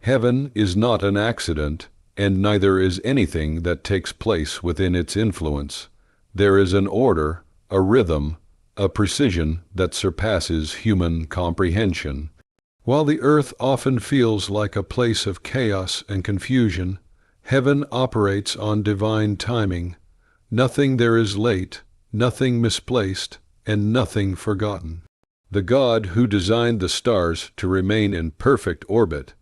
Heaven is not an accident, and neither is anything that takes place within its influence. There is an order, a rhythm, a precision that surpasses human comprehension. While the earth often feels like a place of chaos and confusion, heaven operates on divine timing. Nothing there is late, nothing misplaced, and nothing forgotten. The God who designed the stars to remain in perfect orbit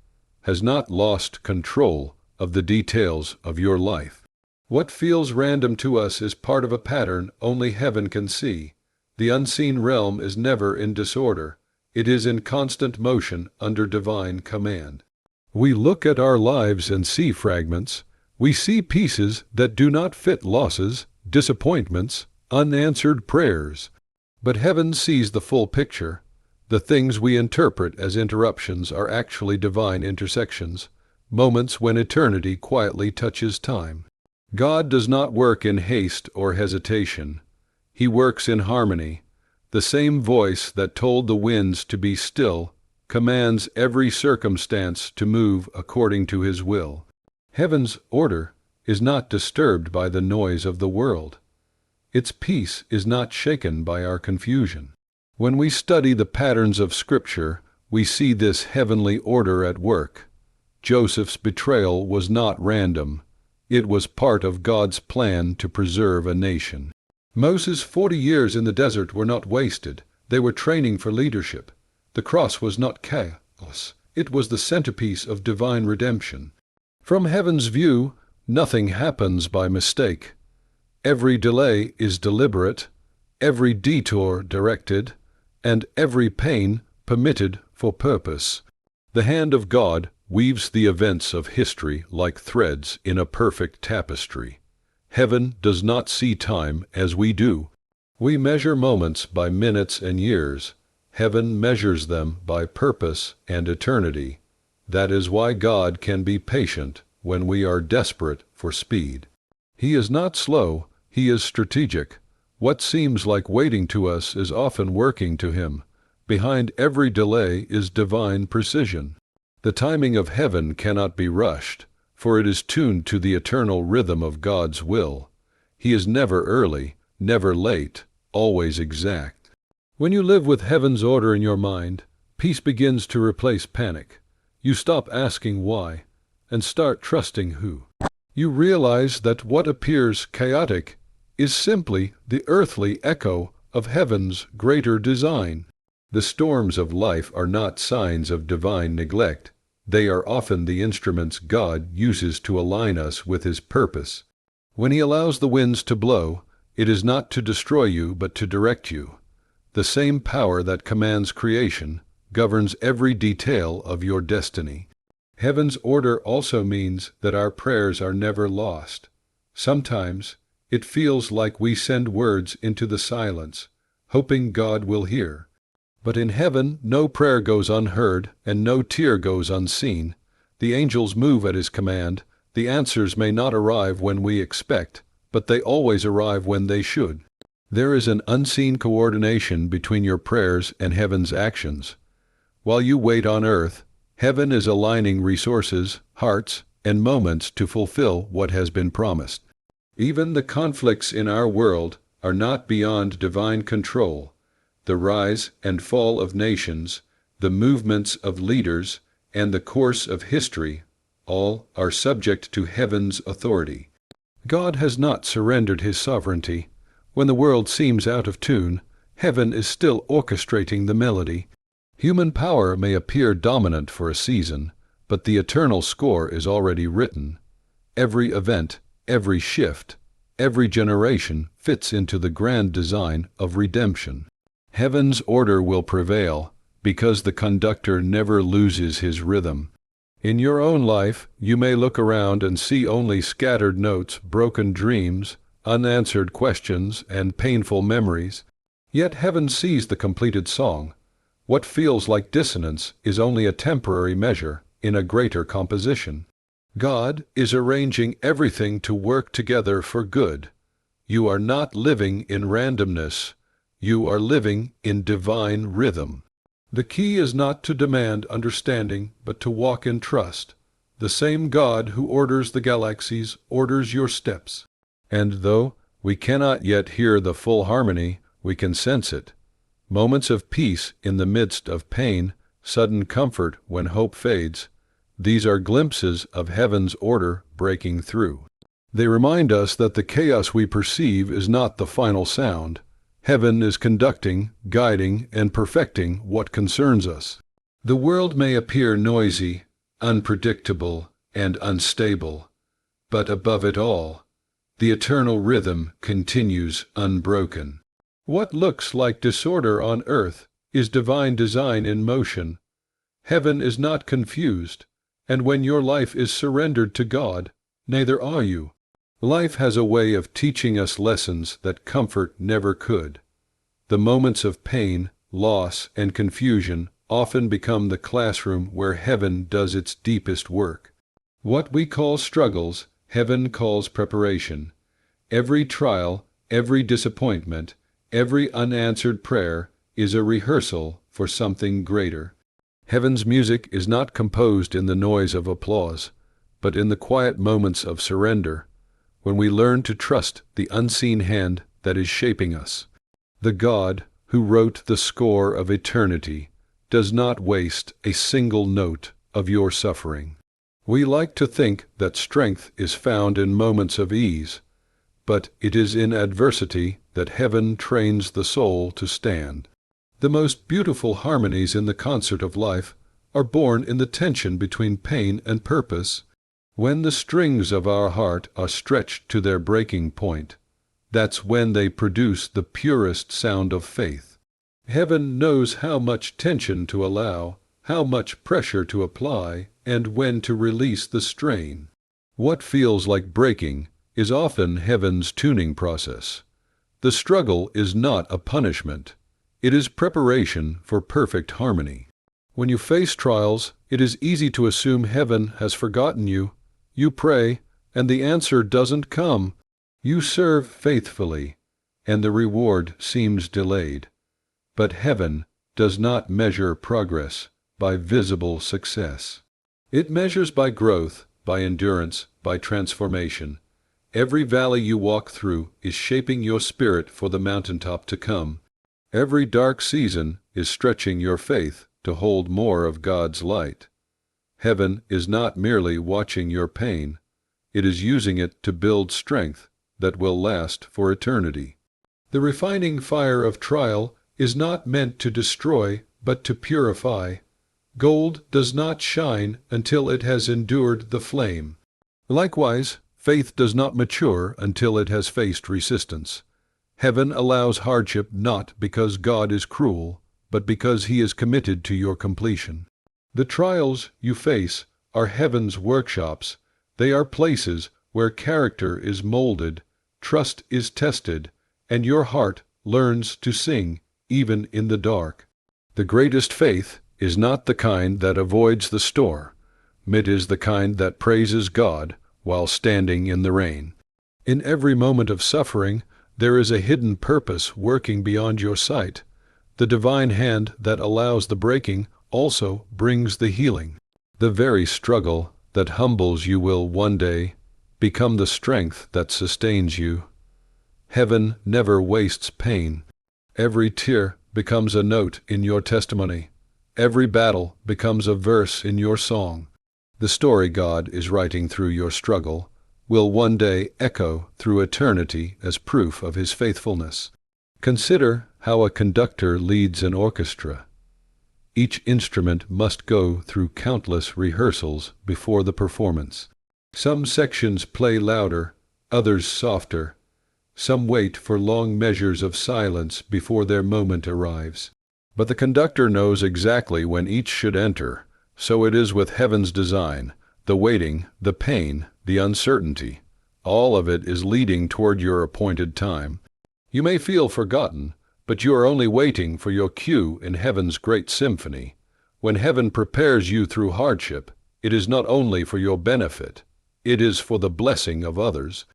has not lost control of the details of your life. What feels random to us is part of a pattern only heaven can see. The unseen realm is never in disorder. It is in constant motion under divine command. We look at our lives and see fragments. We see pieces that do not fit losses, disappointments, unanswered prayers. But heaven sees the full picture. The things we interpret as interruptions are actually divine intersections, moments when eternity quietly touches time. God does not work in haste or hesitation. He works in harmony. The same voice that told the winds to be still commands every circumstance to move according to his will. Heaven's order is not disturbed by the noise of the world. Its peace is not shaken by our confusion. When we study the patterns of Scripture, we see this heavenly order at work. Joseph's betrayal was not random. It was part of God's plan to preserve a nation. Moses' 40 years in the desert were not wasted. They were training for leadership. The cross was not chaos. It was the centerpiece of divine redemption. From heaven's view, nothing happens by mistake. Every delay is deliberate, every detour directed, and every pain permitted for purpose. The hand of God weaves the events of history like threads in a perfect tapestry. Heaven does not see time as we do. We measure moments by minutes and years. Heaven measures them by purpose and eternity. That is why God can be patient when we are desperate for speed. He is not slow, he is strategic. What seems like waiting to us is often working to him. Behind every delay is divine precision. The timing of heaven cannot be rushed, for it is tuned to the eternal rhythm of God's will. He is never early, never late, always exact. When you live with heaven's order in your mind, peace begins to replace panic. You stop asking why, and start trusting who. You realize that what appears chaotic is simply the earthly echo of heaven's greater design. The storms of life are not signs of divine neglect. They are often the instruments God uses to align us with his purpose. When he allows the winds to blow, it is not to destroy you but to direct you. The same power that commands creation governs every detail of your destiny. Heaven's order also means that our prayers are never lost. Sometimes it feels like we send words into the silence, hoping God will hear. But in heaven, no prayer goes unheard and no tear goes unseen. The angels move at his command. The answers may not arrive when we expect, but they always arrive when they should. There is an unseen coordination between your prayers and heaven's actions. While you wait on earth, heaven is aligning resources, hearts, and moments to fulfill what has been promised. Even the conflicts in our world are not beyond divine control. The rise and fall of nations, the movements of leaders, and the course of history, all are subject to heaven's authority. God has not surrendered his sovereignty. When the world seems out of tune, heaven is still orchestrating the melody. Human power may appear dominant for a season, but the eternal score is already written. Every event, every shift, every generation fits into the grand design of redemption. Heaven's order will prevail because the conductor never loses his rhythm. In your own life, you may look around and see only scattered notes, broken dreams, unanswered questions, and painful memories. Yet heaven sees the completed song. What feels like dissonance is only a temporary measure in a greater composition. God is arranging everything to work together for good. You are not living in randomness. You are living in divine rhythm. The key is not to demand understanding, but to walk in trust. The same God who orders the galaxies orders your steps. And though we cannot yet hear the full harmony, we can sense it. Moments of peace in the midst of pain, sudden comfort when hope fades. These are glimpses of heaven's order breaking through. They remind us that the chaos we perceive is not the final sound. Heaven is conducting, guiding, and perfecting what concerns us. The world may appear noisy, unpredictable, and unstable, but above it all, the eternal rhythm continues unbroken. What looks like disorder on earth is divine design in motion. Heaven is not confused, and when your life is surrendered to God, neither are you. Life has a way of teaching us lessons that comfort never could. The moments of pain, loss, and confusion often become the classroom where heaven does its deepest work. What we call struggles, heaven calls preparation. Every trial, every disappointment, every unanswered prayer is a rehearsal for something greater. Heaven's music is not composed in the noise of applause, but in the quiet moments of surrender, when we learn to trust the unseen hand that is shaping us. The God who wrote the score of eternity does not waste a single note of your suffering. We like to think that strength is found in moments of ease, but it is in adversity that heaven trains the soul to stand. The most beautiful harmonies in the concert of life are born in the tension between pain and purpose. When the strings of our heart are stretched to their breaking point, that's when they produce the purest sound of faith. Heaven knows how much tension to allow, how much pressure to apply, and when to release the strain. What feels like breaking is often heaven's tuning process. The struggle is not a punishment. It is preparation for perfect harmony. When you face trials, it is easy to assume heaven has forgotten you. You pray, and the answer doesn't come. You serve faithfully, and the reward seems delayed. But heaven does not measure progress by visible success. It measures by growth, by endurance, by transformation. Every valley you walk through is shaping your spirit for the mountaintop to come. Every dark season is stretching your faith to hold more of God's light. Heaven is not merely watching your pain, it is using it to build strength that will last for eternity. The refining fire of trial is not meant to destroy, but to purify. Gold does not shine until it has endured the flame. Likewise, faith does not mature until it has faced resistance. Heaven allows hardship not because God is cruel, but because He is committed to your completion. The trials you face are heaven's workshops. They are places where character is molded, trust is tested, and your heart learns to sing even in the dark. The greatest faith is not the kind that avoids the storm. It is the kind that praises God while standing in the rain. In every moment of suffering, there is a hidden purpose working beyond your sight. The divine hand that allows the breaking also brings the healing. The very struggle that humbles you will one day become the strength that sustains you. Heaven never wastes pain. Every tear becomes a note in your testimony. Every battle becomes a verse in your song. The story God is writing through your struggle will one day echo through eternity as proof of His faithfulness. Consider how a conductor leads an orchestra. Each instrument must go through countless rehearsals before the performance. Some sections play louder, others softer. Some wait for long measures of silence before their moment arrives. But the conductor knows exactly when each should enter. So it is with heaven's design. The waiting, the pain, the uncertainty, all of it is leading toward your appointed time. You may feel forgotten, but you are only waiting for your cue in heaven's great symphony. When heaven prepares you through hardship, it is not only for your benefit, it is for the blessing of others.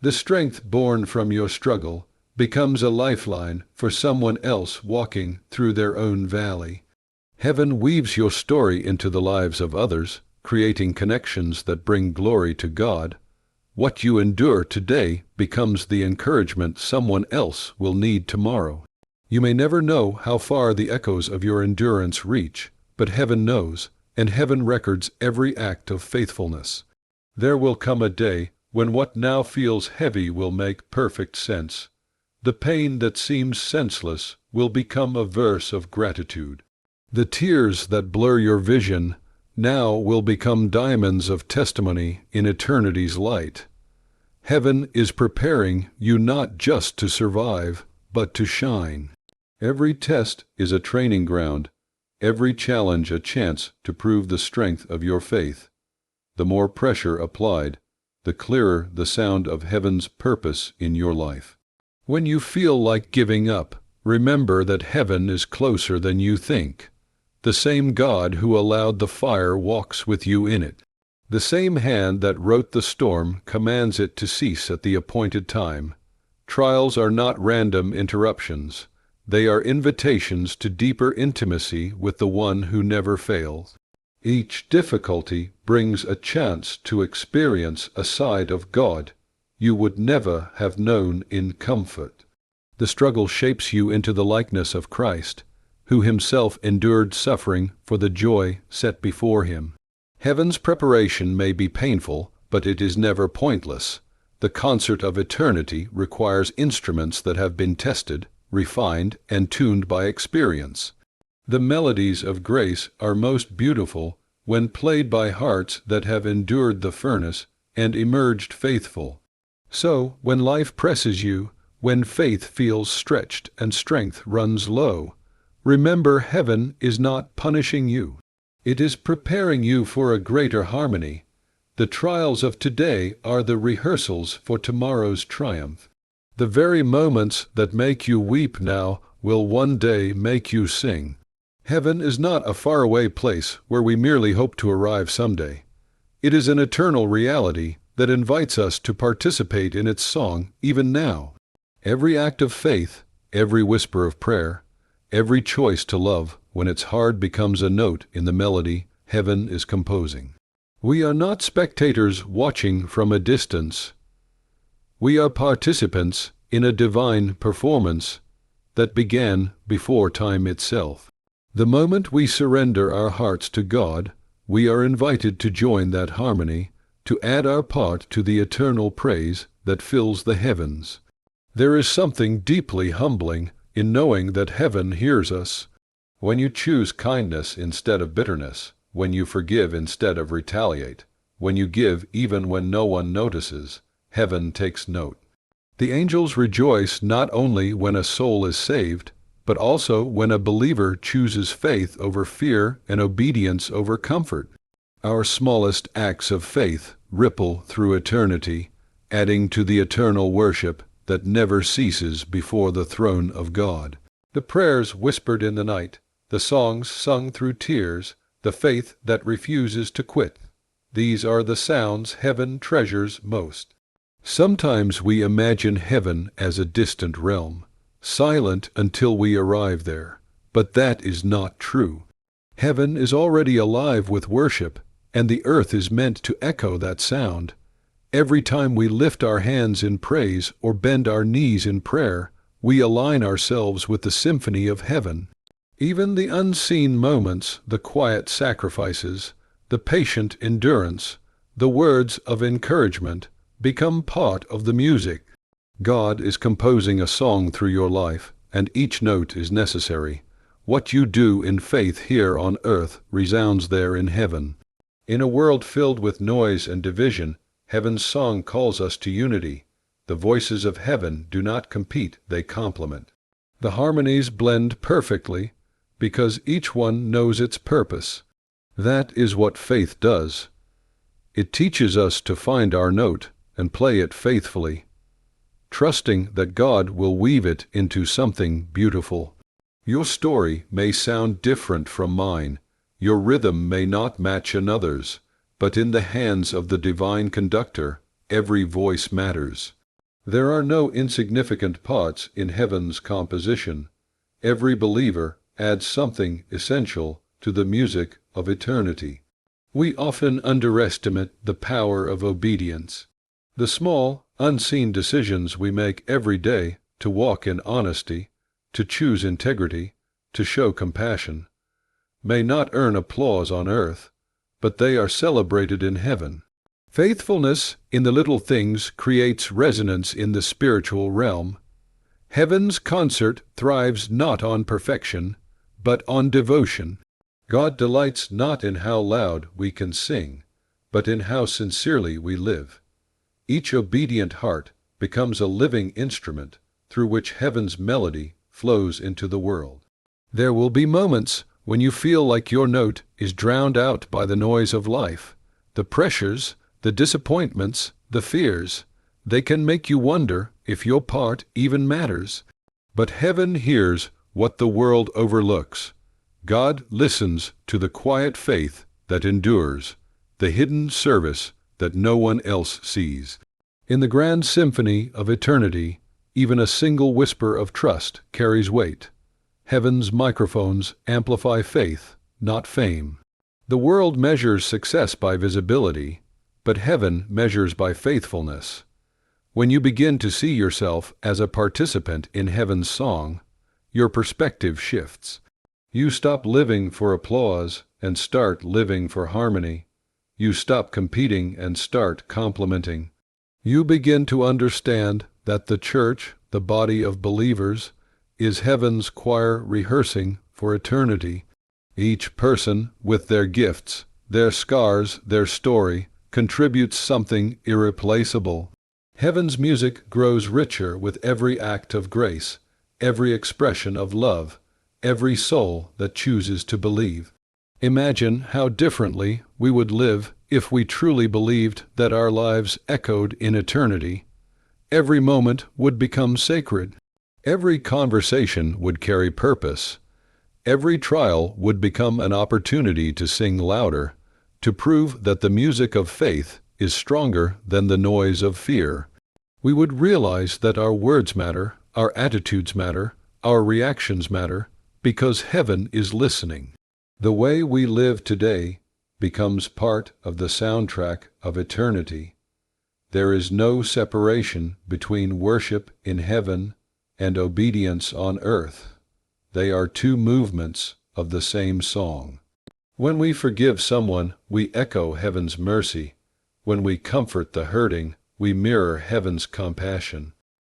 The strength born from your struggle becomes a lifeline for someone else walking through their own valley. Heaven weaves your story into the lives of others, creating connections that bring glory to God. What you endure today becomes the encouragement someone else will need tomorrow. You may never know how far the echoes of your endurance reach, but heaven knows, and heaven records every act of faithfulness. There will come a day when what now feels heavy will make perfect sense. The pain that seems senseless will become a verse of gratitude. The tears that blur your vision now will become diamonds of testimony in eternity's light. Heaven is preparing you not just to survive, but to shine. Every test is a training ground, every challenge a chance to prove the strength of your faith. The more pressure applied, the clearer the sound of heaven's purpose in your life. When you feel like giving up, remember that heaven is closer than you think. The same God who allowed the fire walks with you in it. The same hand that wrote the storm commands it to cease at the appointed time. Trials are not random interruptions. They are invitations to deeper intimacy with the one who never fails. Each difficulty brings a chance to experience a side of God you would never have known in comfort. The struggle shapes you into the likeness of Christ, who himself endured suffering for the joy set before him. Heaven's preparation may be painful, but it is never pointless. The concert of eternity requires instruments that have been tested, refined, and tuned by experience. The melodies of grace are most beautiful when played by hearts that have endured the furnace and emerged faithful. So, when life presses you, when faith feels stretched and strength runs low, remember heaven is not punishing you. It is preparing you for a greater harmony. The trials of today are the rehearsals for tomorrow's triumph. The very moments that make you weep now will one day make you sing. Heaven is not a faraway place where we merely hope to arrive someday. It is an eternal reality that invites us to participate in its song even now. Every act of faith, every whisper of prayer, every choice to love when it's hard becomes a note in the melody heaven is composing. We are not spectators watching from a distance. We are participants in a divine performance that began before time itself. The moment we surrender our hearts to God, we are invited to join that harmony, to add our part to the eternal praise that fills the heavens. There is something deeply humbling in knowing that heaven hears us. When you choose kindness instead of bitterness, when you forgive instead of retaliate, when you give even when no one notices, heaven takes note. The angels rejoice not only when a soul is saved, but also when a believer chooses faith over fear and obedience over comfort. Our smallest acts of faith ripple through eternity, adding to the eternal worship that never ceases before the throne of God. The prayers whispered in the night, the songs sung through tears, the faith that refuses to quit. These are the sounds heaven treasures most. Sometimes we imagine heaven as a distant realm, silent until we arrive there, but that is not true. Heaven is already alive with worship, and the earth is meant to echo that sound. Every time we lift our hands in praise or bend our knees in prayer, we align ourselves with the symphony of heaven. Even the unseen moments, the quiet sacrifices, the patient endurance, the words of encouragement, become part of the music. God is composing a song through your life, and each note is necessary. What you do in faith here on earth resounds there in heaven. In a world filled with noise and division, heaven's song calls us to unity. The voices of heaven do not compete, they complement. The harmonies blend perfectly because each one knows its purpose. That is what faith does. It teaches us to find our note and play it faithfully, trusting that God will weave it into something beautiful. Your story may sound different from mine. Your rhythm may not match another's, but in the hands of the divine conductor, every voice matters. There are no insignificant parts in heaven's composition. Every believer adds something essential to the music of eternity. We often underestimate the power of obedience. The small, unseen decisions we make every day to walk in honesty, to choose integrity, to show compassion, may not earn applause on earth, but they are celebrated in heaven. Faithfulness in the little things creates resonance in the spiritual realm. Heaven's concert thrives not on perfection, but on devotion. God delights not in how loud we can sing, but in how sincerely we live. Each obedient heart becomes a living instrument through which heaven's melody flows into the world. There will be moments when you feel like your note is drowned out by the noise of life. The pressures, the disappointments, the fears, they can make you wonder if your part even matters. But heaven hears what the world overlooks. God listens to the quiet faith that endures, the hidden service that no one else sees. In the grand symphony of eternity, even a single whisper of trust carries weight. Heaven's microphones amplify faith, not fame. The world measures success by visibility, but heaven measures by faithfulness. When you begin to see yourself as a participant in heaven's song, your perspective shifts. You stop living for applause and start living for harmony. You stop competing and start complimenting. You begin to understand that the church, the body of believers, is heaven's choir rehearsing for eternity. Each person, with their gifts, their scars, their story, contributes something irreplaceable. Heaven's music grows richer with every act of grace, every expression of love, every soul that chooses to believe. Imagine how differently we would live if we truly believed that our lives echoed in eternity. Every moment would become sacred. Every conversation would carry purpose. Every trial would become an opportunity to sing louder, to prove that the music of faith is stronger than the noise of fear. We would realize that our words matter, our attitudes matter, our reactions matter, because heaven is listening. The way we live today becomes part of the soundtrack of eternity. There is no separation between worship in heaven and obedience on earth. They are two movements of the same song. When we forgive someone, we echo heaven's mercy. When we comfort the hurting, we mirror heaven's compassion.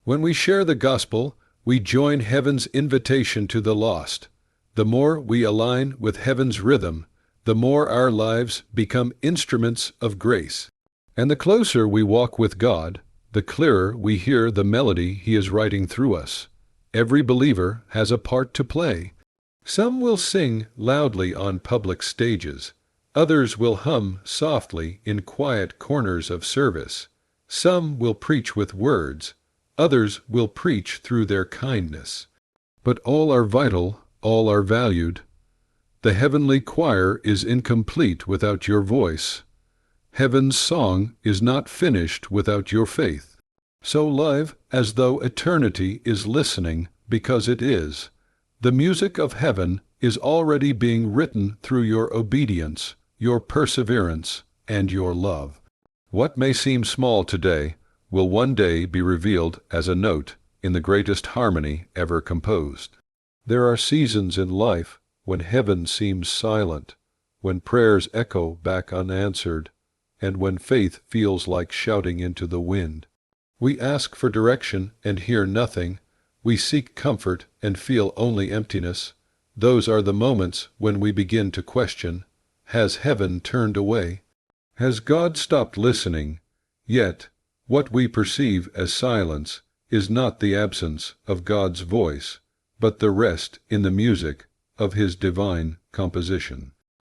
When we share the gospel, we join heaven's invitation to the lost. The more we align with heaven's rhythm, the more our lives become instruments of grace. And the closer we walk with God, the clearer we hear the melody He is writing through us. Every believer has a part to play. Some will sing loudly on public stages. Others will hum softly in quiet corners of service. Some will preach with words. Others will preach through their kindness. But all are vital, all are valued. The heavenly choir is incomplete without your voice. Heaven's song is not finished without your faith. So live as though eternity is listening, because it is. The music of heaven is already being written through your obedience, your perseverance, and your love. What may seem small today will one day be revealed as a note in the greatest harmony ever composed. There are seasons in life when heaven seems silent, when prayers echo back unanswered, and when faith feels like shouting into the wind. We ask for direction and hear nothing. We seek comfort and feel only emptiness. Those are the moments when we begin to question, has heaven turned away? Has God stopped listening? Yet, what we perceive as silence is not the absence of God's voice, but the rest in the music of His divine composition.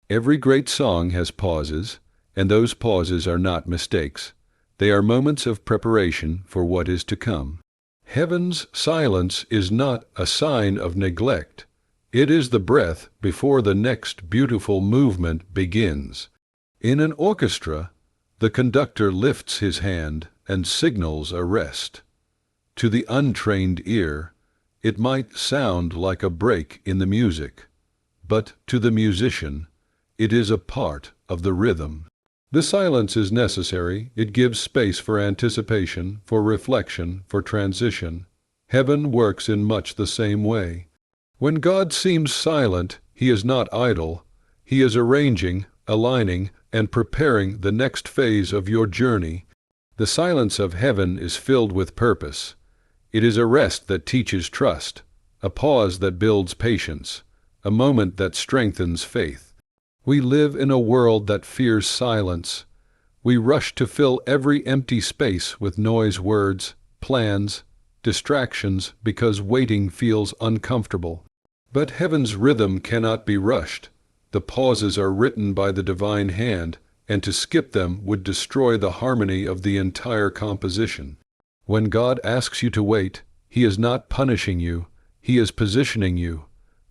Every great song has pauses, and those pauses are not mistakes. They are moments of preparation for what is to come. Heaven's silence is not a sign of neglect. It is the breath before the next beautiful movement begins. In an orchestra, the conductor lifts his hand and signals a rest. To the untrained ear, it might sound like a break in the music, but to the musician, it is a part of the rhythm. The silence is necessary. It gives space for anticipation, for reflection, for transition. Heaven works in much the same way. When God seems silent, He is not idle. He is arranging, aligning, and preparing the next phase of your journey. The silence of heaven is filled with purpose. It is a rest that teaches trust, a pause that builds patience, a moment that strengthens faith. We live in a world that fears silence. We rush to fill every empty space with noise, words, plans, distractions, because waiting feels uncomfortable. But heaven's rhythm cannot be rushed. The pauses are written by the divine hand, and to skip them would destroy the harmony of the entire composition. When God asks you to wait, He is not punishing you, He is positioning you.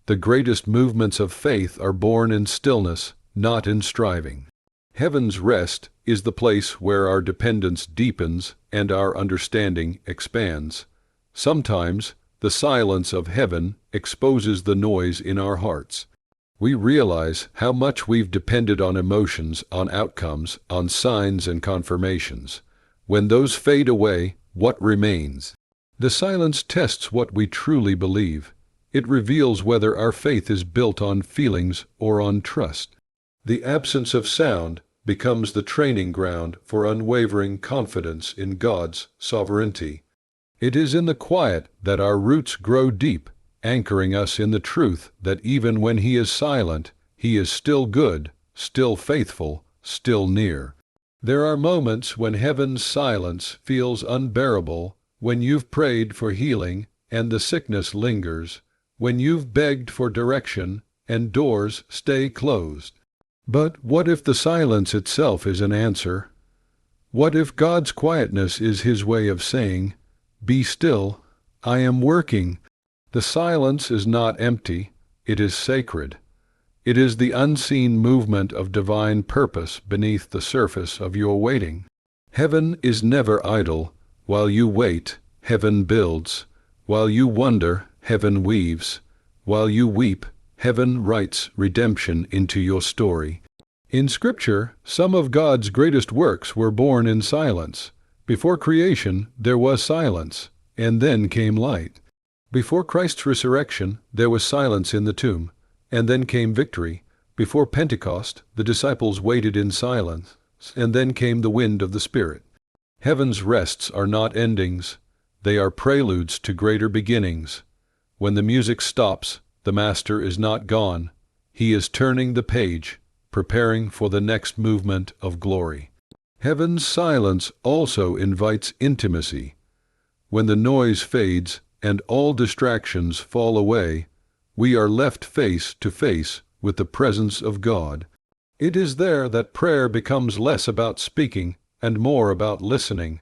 The greatest movements of faith are born in stillness, not in striving. Heaven's rest is the place where our dependence deepens and our understanding expands. Sometimes, the silence of heaven exposes the noise in our hearts. We realize how much we've depended on emotions, on outcomes, on signs and confirmations. When those fade away, what remains? The silence tests what we truly believe. It reveals whether our faith is built on feelings or on trust. The absence of sound becomes the training ground for unwavering confidence in God's sovereignty. It is in the quiet that our roots grow deep, anchoring us in the truth that even when He is silent, He is still good, still faithful, still near. There are moments when heaven's silence feels unbearable, when you've prayed for healing and the sickness lingers, when you've begged for direction and doors stay closed. But what if the silence itself is an answer? What if God's quietness is His way of saying, "Be still, I am working"? The silence is not empty, it is sacred. It is the unseen movement of divine purpose beneath the surface of your waiting. Heaven is never idle. While you wait, heaven builds. While you wonder, heaven weaves. While you weep, heaven writes redemption into your story. In Scripture, some of God's greatest works were born in silence. Before creation, there was silence, and then came light. Before Christ's resurrection, there was silence in the tomb, and then came victory. Before Pentecost, the disciples waited in silence, and then came the wind of the Spirit. Heaven's rests are not endings. They are preludes to greater beginnings. When the music stops, the Master is not gone. He is turning the page, preparing for the next movement of glory. Heaven's silence also invites intimacy. When the noise fades and all distractions fall away, we are left face to face with the presence of God. It is there that prayer becomes less about speaking and more about listening.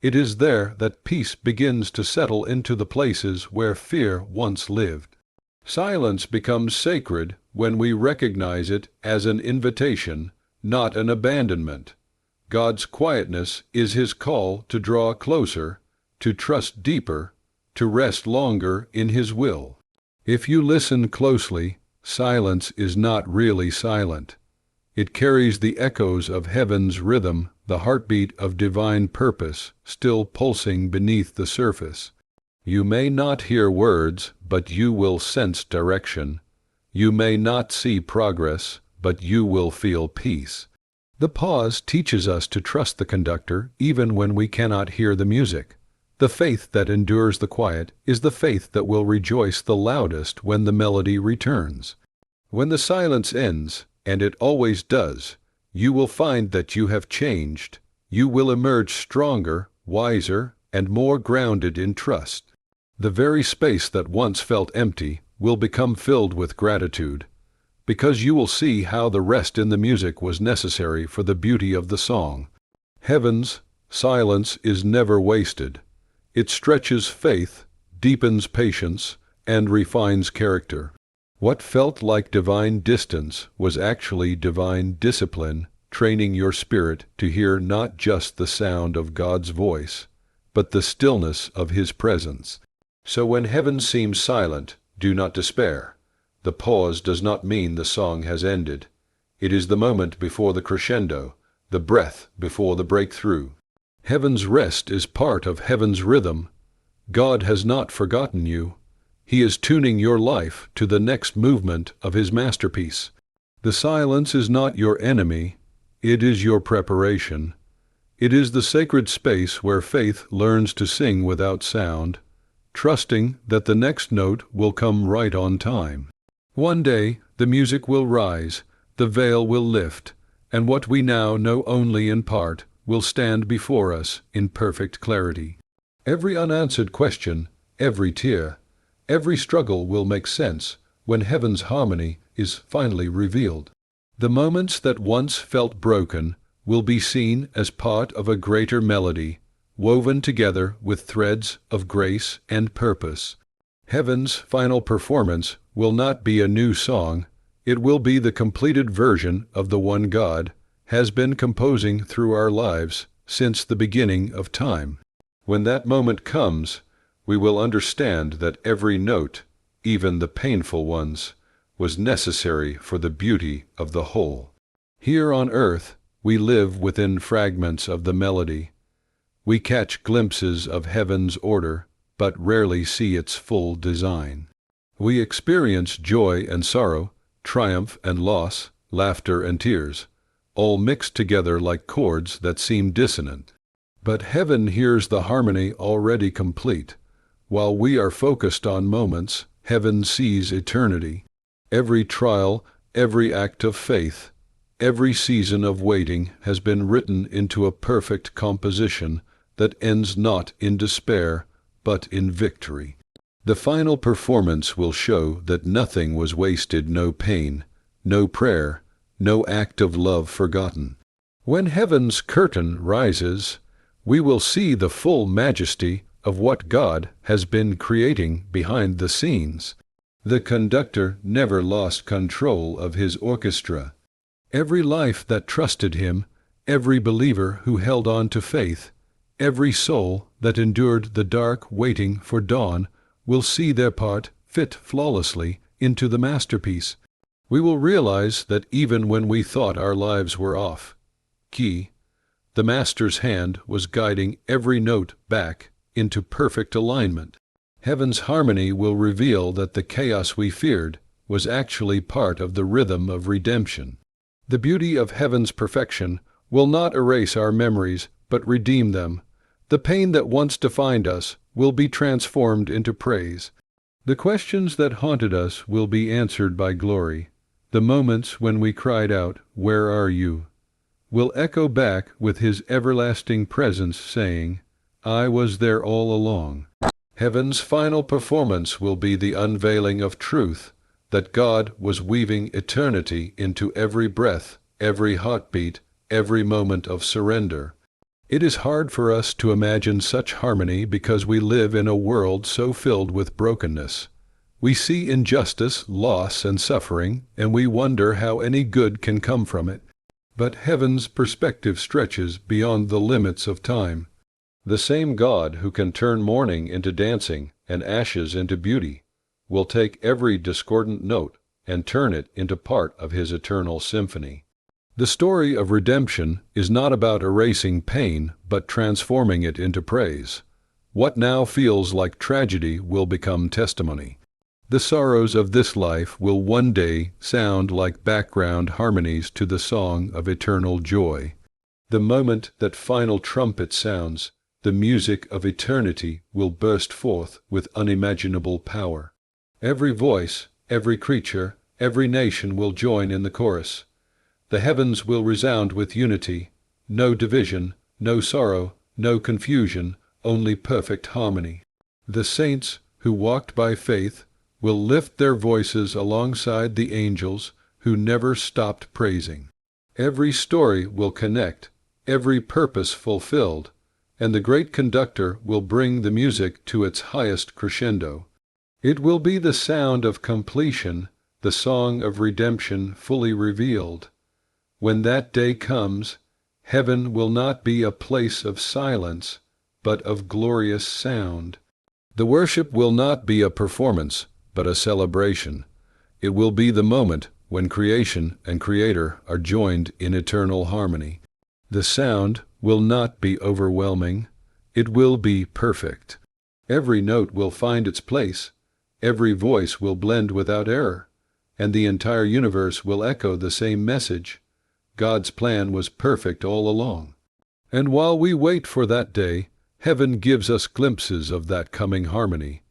It is there that peace begins to settle into the places where fear once lived. Silence becomes sacred when we recognize it as an invitation, not an abandonment. God's quietness is His call to draw closer, to trust deeper, to rest longer in His will. If you listen closely, silence is not really silent. It carries the echoes of heaven's rhythm, the heartbeat of divine purpose, still pulsing beneath the surface. You may not hear words, but you will sense direction. You may not see progress, but you will feel peace. The pause teaches us to trust the conductor even when we cannot hear the music. The faith that endures the quiet is the faith that will rejoice the loudest when the melody returns. When the silence ends, and it always does, you will find that you have changed. You will emerge stronger, wiser, and more grounded in trust. The very space that once felt empty will become filled with gratitude, because you will see how the rest in the music was necessary for the beauty of the song. Heaven's silence is never wasted. It stretches faith, deepens patience, and refines character. What felt like divine distance was actually divine discipline, training your spirit to hear not just the sound of God's voice, but the stillness of His presence. So when heaven seems silent, do not despair. The pause does not mean the song has ended. It is the moment before the crescendo, the breath before the breakthrough. Heaven's rest is part of heaven's rhythm. God has not forgotten you. He is tuning your life to the next movement of his masterpiece. The silence is not your enemy. It is your preparation. It is the sacred space where faith learns to sing without sound, trusting that the next note will come right on time. One day, the music will rise, the veil will lift, and what we now know only in part will stand before us in perfect clarity. Every unanswered question, every tear, every struggle will make sense when heaven's harmony is finally revealed. The moments that once felt broken will be seen as part of a greater melody, woven together with threads of grace and purpose. Heaven's final performance will not be a new song. It will be the completed version of the one God has been composing through our lives since the beginning of time. When that moment comes, we will understand that every note, even the painful ones, was necessary for the beauty of the whole. Here on earth, we live within fragments of the melody. We catch glimpses of heaven's order, but rarely see its full design. We experience joy and sorrow, triumph and loss, laughter and tears, all mixed together like chords that seem dissonant. But heaven hears the harmony already complete. While we are focused on moments, heaven sees eternity. Every trial, every act of faith, every season of waiting has been written into a perfect composition that ends not in despair, but in victory. The final performance will show that nothing was wasted, no pain, no prayer, no act of love forgotten. When heaven's curtain rises, we will see the full majesty of what God has been creating behind the scenes. The conductor never lost control of his orchestra. Every life that trusted him, every believer who held on to faith, every soul that endured the dark waiting for dawn will see their part fit flawlessly into the masterpiece. We will realize that even when we thought our lives were off key, the Master's hand was guiding every note back into perfect alignment. Heaven's harmony will reveal that the chaos we feared was actually part of the rhythm of redemption. The beauty of heaven's perfection will not erase our memories, but redeem them. The pain that once defined us will be transformed into praise. The questions that haunted us will be answered by glory. The moments when we cried out, "Where are you?" will echo back with his everlasting presence saying, "I was there all along." Heaven's final performance will be the unveiling of truth, that God was weaving eternity into every breath, every heartbeat, every moment of surrender. It is hard for us to imagine such harmony because we live in a world so filled with brokenness. We see injustice, loss, and suffering, and we wonder how any good can come from it. But heaven's perspective stretches beyond the limits of time. The same God who can turn mourning into dancing and ashes into beauty will take every discordant note and turn it into part of his eternal symphony. The story of redemption is not about erasing pain, but transforming it into praise. What now feels like tragedy will become testimony. The sorrows of this life will one day sound like background harmonies to the song of eternal joy. The moment that final trumpet sounds, the music of eternity will burst forth with unimaginable power. Every voice, every creature, every nation will join in the chorus. The heavens will resound with unity. No division, no sorrow, no confusion, only perfect harmony. The saints who walked by faith will lift their voices alongside the angels who never stopped praising. Every story will connect, every purpose fulfilled, and the great conductor will bring the music to its highest crescendo. It will be the sound of completion, the song of redemption fully revealed. When that day comes, heaven will not be a place of silence, but of glorious sound. The worship will not be a performance, but a celebration. It will be the moment when creation and creator are joined in eternal harmony. The sound will not be overwhelming. It will be perfect. Every note will find its place. Every voice will blend without error. And the entire universe will echo the same message. God's plan was perfect all along. And while we wait for that day, heaven gives us glimpses of that coming harmony.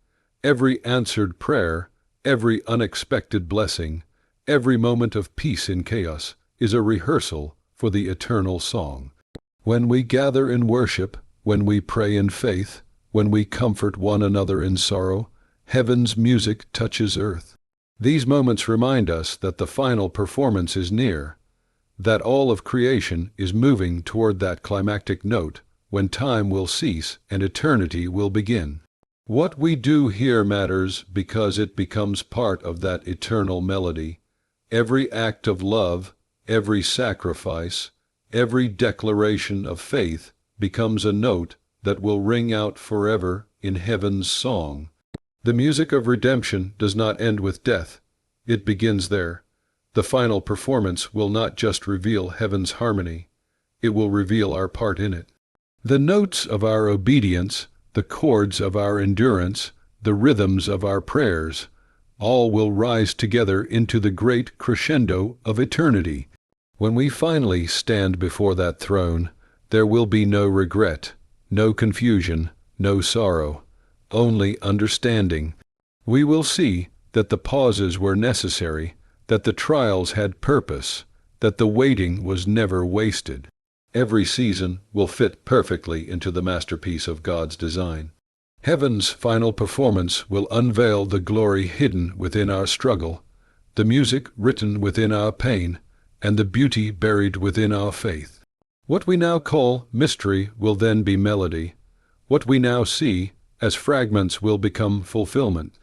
Every answered prayer, every unexpected blessing, every moment of peace in chaos is a rehearsal for the eternal song. When we gather in worship, when we pray in faith, when we comfort one another in sorrow, heaven's music touches earth. These moments remind us that the final performance is near, that all of creation is moving toward that climactic note when time will cease and eternity will begin. What we do here matters because it becomes part of that eternal melody. Every act of love, every sacrifice, every declaration of faith becomes a note that will ring out forever in heaven's song. The music of redemption does not end with death. It begins there. The final performance will not just reveal heaven's harmony. It will reveal our part in it. The notes of our obedience, the chords of our endurance, the rhythms of our prayers, all will rise together into the great crescendo of eternity. When we finally stand before that throne, there will be no regret, no confusion, no sorrow, only understanding. We will see that the pauses were necessary, that the trials had purpose, that the waiting was never wasted. Every season will fit perfectly into the masterpiece of God's design. Heaven's final performance will unveil the glory hidden within our struggle, the music written within our pain, and the beauty buried within our faith. What we now call mystery will then be melody. What we now see as fragments will become fulfillment.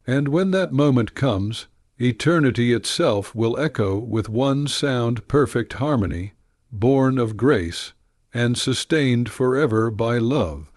And when that moment comes, eternity itself will echo with one sound perfect harmony, born of grace and sustained forever by love.